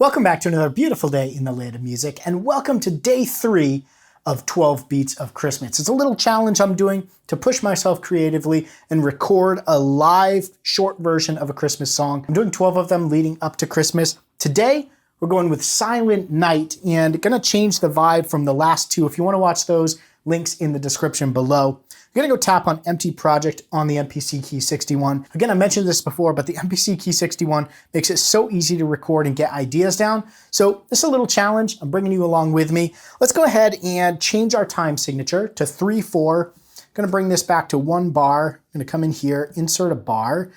Welcome back to another beautiful day in the land of music, and welcome to day 3 of 12 Beats of Christmas. It's a little challenge I'm doing to push myself creatively and record a live short version of a Christmas song. I'm doing 12 of them leading up to Christmas. Today, we're going with Silent Night and gonna change the vibe from the last two. If you wanna watch those, links in the description below. I'm gonna go tap on Empty Project on the MPC Key 61. Again, I mentioned this before, but the MPC Key 61 makes it so easy to record and get ideas down. So this is a little challenge. I'm bringing you along with me. Let's go ahead and change our time signature to 3/4. Gonna bring this back to 1 bar. I'm gonna come in here, insert a bar,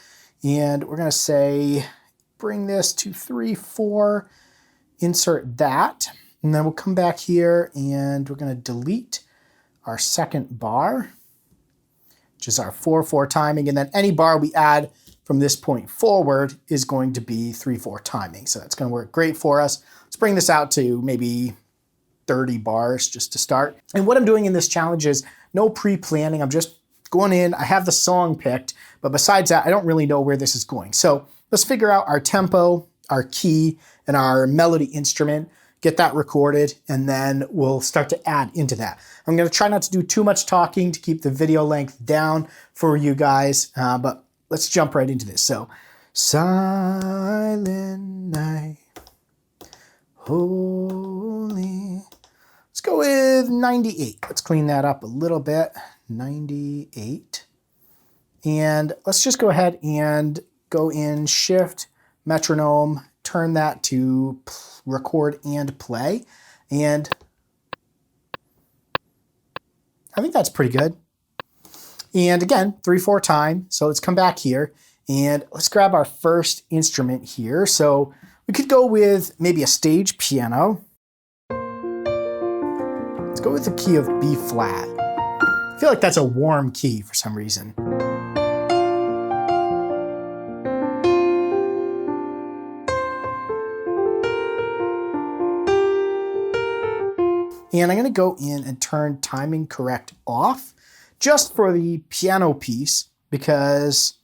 and we're gonna say, bring this to 3/4, insert that, and then we'll come back here and we're gonna delete our second bar, which is our 4/4 timing, and then any bar we add from this point forward is going to be 3/4 timing. So that's gonna work great for us. Let's bring this out to maybe 30 bars just to start. And what I'm doing in this challenge is no pre-planning. I'm just going in, I have the song picked, but besides that, I don't really know where this is going. So let's figure out our tempo, our key, and our melody instrument, get that recorded, and then we'll start to add into that. I'm gonna try not to do too much talking to keep the video length down for you guys, but let's jump right into this. So, Silent Night, Holy. Let's go with 98. Let's clean that up a little bit. 98. And let's just go ahead and go in Shift, Metronome, turn that to record and play. And I think that's pretty good. And again, 3/4 time. So let's come back here and let's grab our first instrument here. So we could go with maybe a stage piano. Let's go with the key of B flat. I feel like that's a warm key for some reason. And I'm gonna go in and turn timing correct off just for the piano piece because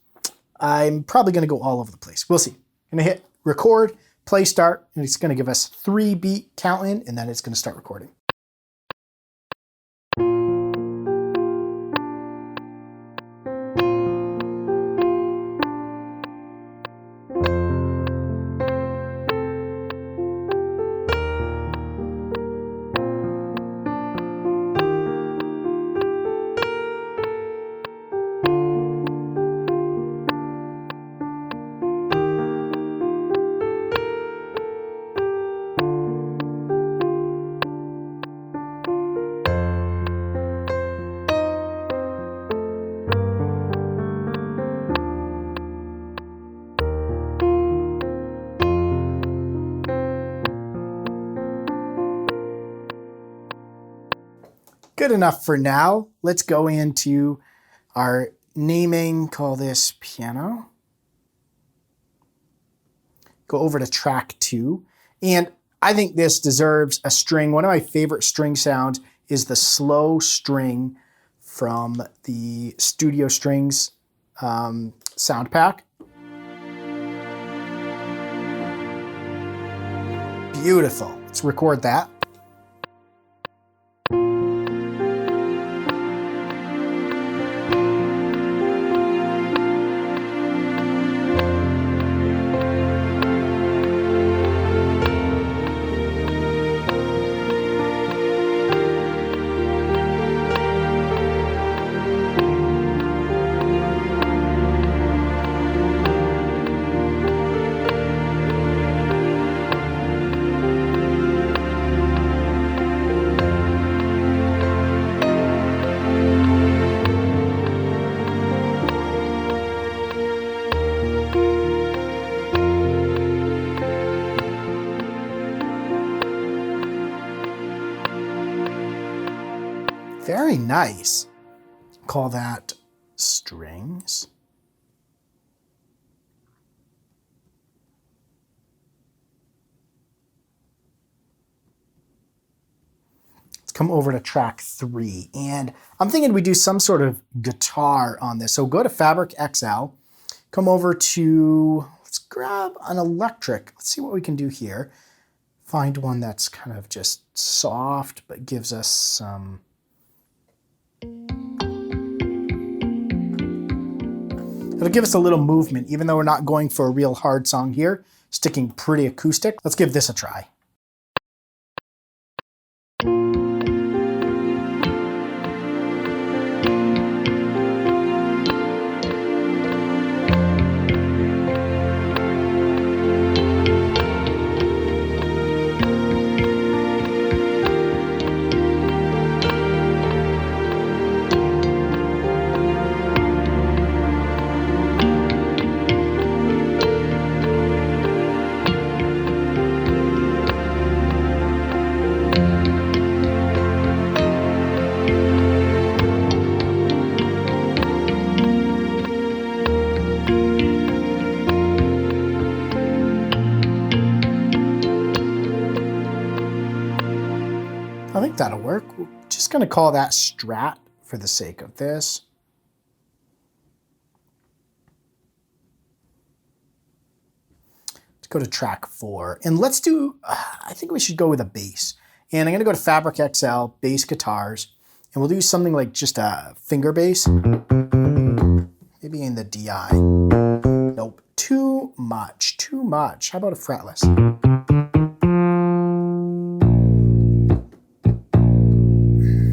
I'm probably gonna go all over the place. We'll see. I'm gonna hit record, play start, and it's gonna give us 3 beat count in, and then it's gonna start recording. Good enough for now. Let's go into our naming, call this piano. Go over to track 2. And I think this deserves a string. One of my favorite string sounds is the slow string from the Studio Strings sound pack. Beautiful. Let's record that. Very nice. Call that strings. Let's come over to track 3. And I'm thinking we do some sort of guitar on this. So go to Fabric XL, come over to, let's grab an electric. Let's see what we can do here. Find one that's kind of just soft, but gives us some... It'll give us a little movement, even though we're not going for a real hard song here, sticking pretty acoustic. Let's give this a try. I think that'll work. We're just going to call that Strat for the sake of this. Let's go to track 4. And let's do, I think we should go with a bass. And I'm going to go to Fabric XL, bass guitars. And we'll do something like just a finger bass. Maybe in the DI. Nope, too much, too much. How about a fretless?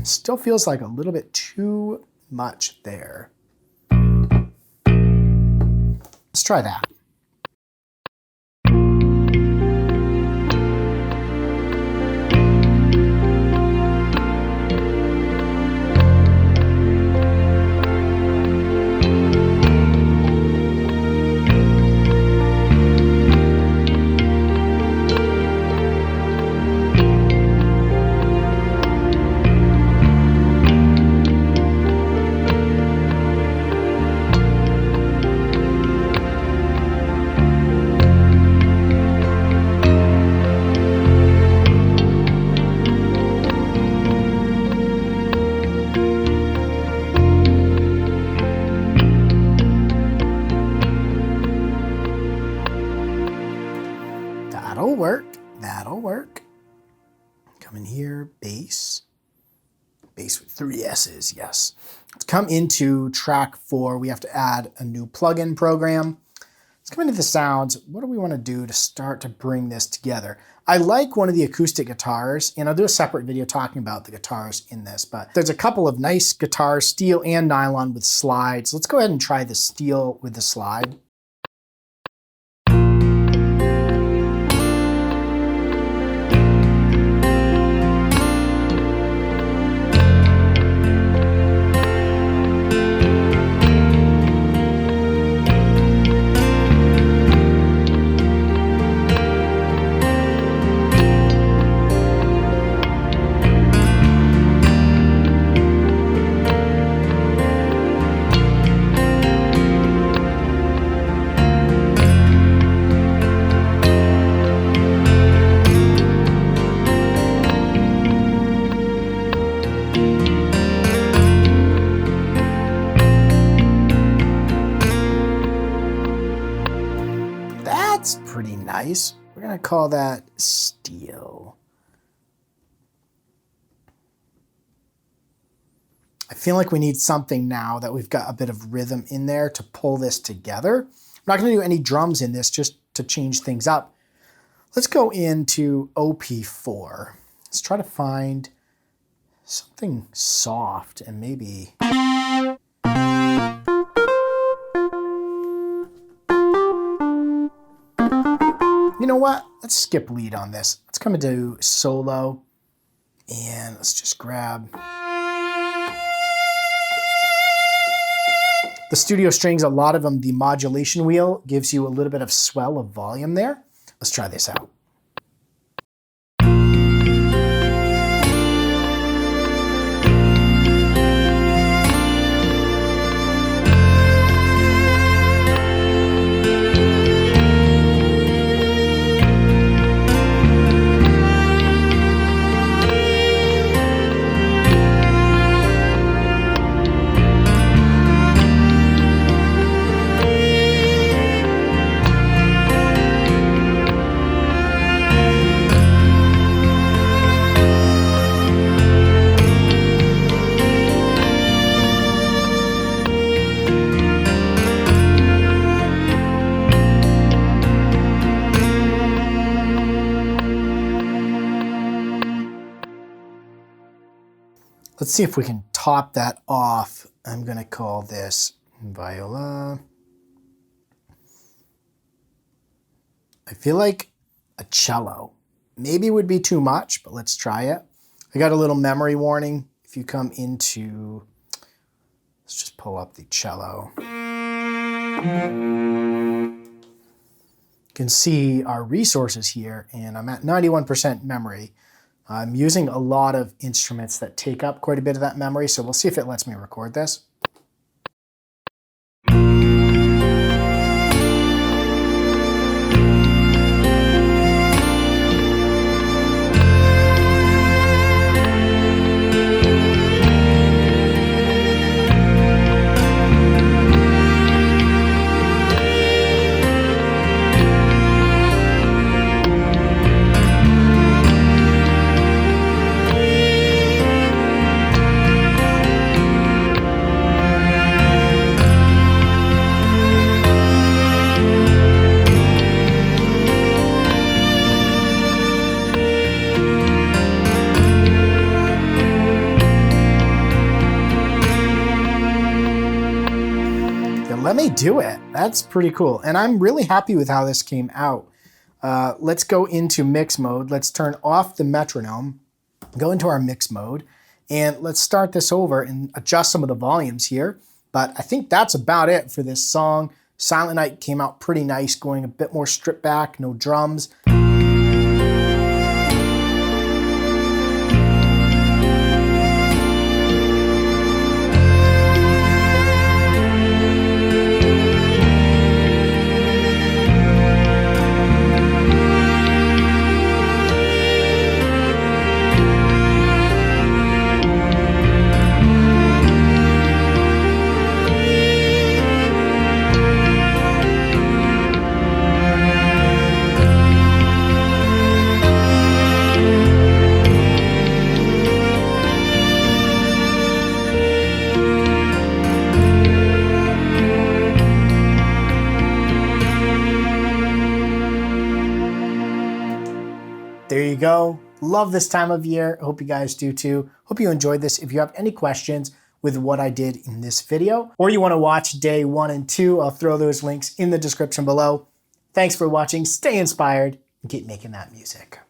Still feels like a little bit too much there. Let's try that. That'll work. That'll work. Come in here, bass. Bass with 3 S's, yes. Let's come into track 4. We have to add a new plugin program. Let's come into the sounds. What do we want to do to start to bring this together? I like one of the acoustic guitars, and I'll do a separate video talking about the guitars in this, but there's a couple of nice guitars, steel and nylon with slides. Let's go ahead and try the steel with the slide. That's pretty nice. We're going to call that steel. I feel like we need something now that we've got a bit of rhythm in there to pull this together. I'm not going to do any drums in this, just to change things up. Let's go into OP4. Let's try to find something soft and maybe... You know what? Let's skip lead on this. Let's come into solo and let's just grab the studio strings. A lot of them, the modulation wheel gives you a little bit of swell of volume there. Let's try this out. Let's see if we can top that off. I'm going to call this viola. I feel like a cello. Maybe would be too much, but let's try it. I got a little memory warning. If you come into, let's just pull up the cello. You can see our resources here, and I'm at 91% memory. I'm using a lot of instruments that take up quite a bit of that memory, so we'll see if it lets me record this. Let me do it. That's pretty cool. And I'm really happy with how this came out. Let's go into mix mode. Let's turn off the metronome, go into our mix mode, and let's start this over and adjust some of the volumes here. But I think that's about it for this song. Silent Night came out pretty nice, going a bit more stripped back, no drums. There you go. Love this time of year. Hope you guys do too. Hope you enjoyed this. If you have any questions with what I did in this video, or you want to watch day 1 and 2, I'll throw those links in the description below. Thanks for watching. Stay inspired and keep making that music.